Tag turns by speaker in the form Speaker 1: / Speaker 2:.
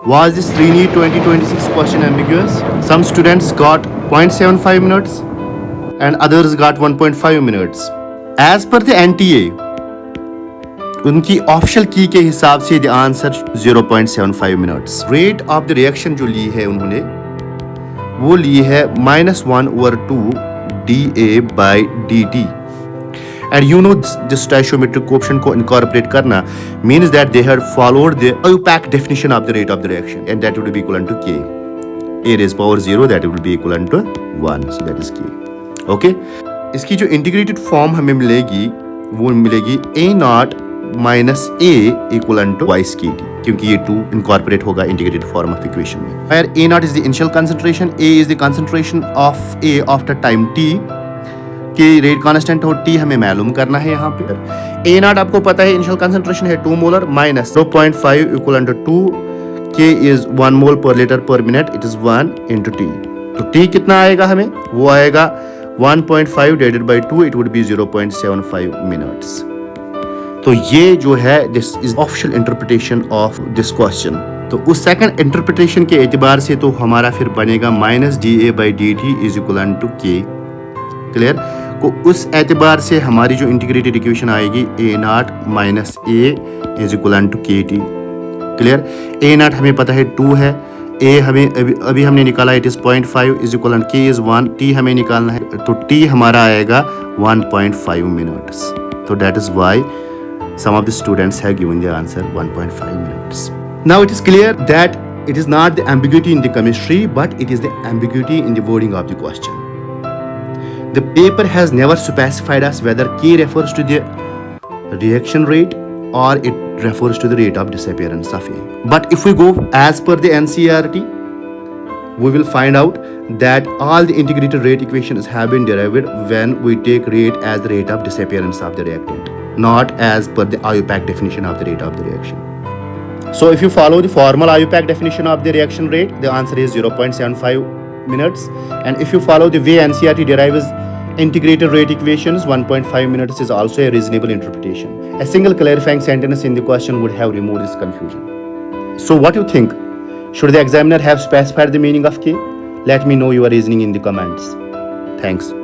Speaker 1: Was this Srini 2026 question ambiguous? Some students got 0.75 minutes and others got 1.5 minutes. As per the NTA, उनकी official की के हिसाब से the answer 0.75 minutes. Rate of the reaction जो ली है उन्होंने वो ली है -1/2 dA/dt. And you know this stoichiometric coefficient को incorporate करना means that they had followed the IUPAC definition of the rate of the reaction, and that would be equivalent to K. A raised power 0, that would be equivalent to 1, so that is K. Okay? इसकी जो integrated form हमें मिलेगी वो मिलेगी A0 minus A equivalent to twice KT, क्योंकि ये 2 incorporate होगा integrated form of equation में. Where A0 is the initial concentration, A is the concentration of A after time T, कि रेट कांस्टेंट और T हमें मालूम करना है यहाँ पे. A0 आपको पता है इनिशियल कंसंट्रेशन है 2 molar minus 0.5 equal to 2, K is 1 mole per litre per minute, it is 1 into T. तो T कितना आएगा हमें, वो आएगा 1.5 divided by 2, it would be 0.75 minutes. तो ये जो है this is official interpretation of this question. तो उस सेकंड इंटरप्रिटेशन के एतबार से तो हमारा फिर बनेगा -dA/dt is equal to K. Clear. को उस एतबार से हमारी जो इंटीग्रेटेड इक्वेशन आएगी A0 minus A is equal to KT. Clear. A0 हमें पता है 2 है, A हमें अभी हमने निकाला it is 0.5 is equal K is 1, T हमें निकालना है तो T हमारा आएगा 1.5 मिनट्स. तो that is why some of the students have given the answer 1.5 minutes. Now it is clear that it is not the ambiguity in the chemistry, but it is the ambiguity in the wording of the question. The paper has never specified us whether K refers to the reaction rate or it refers to the rate of disappearance of A. But if we go as per the NCERT, we will find out that all the integrated rate equations have been derived when we take rate as the rate of disappearance of the reactant, not as per the IUPAC definition of the rate of the reaction. So if you follow the formal IUPAC definition of the reaction rate, the answer is 0.75 minutes. And if you follow the way NCERT derives integrated rate equations, 1.5 minutes is also a reasonable interpretation. A single clarifying sentence in the question would have removed this confusion. So what do you think? Should the examiner have specified the meaning of K? Let me know your reasoning in the comments. Thanks.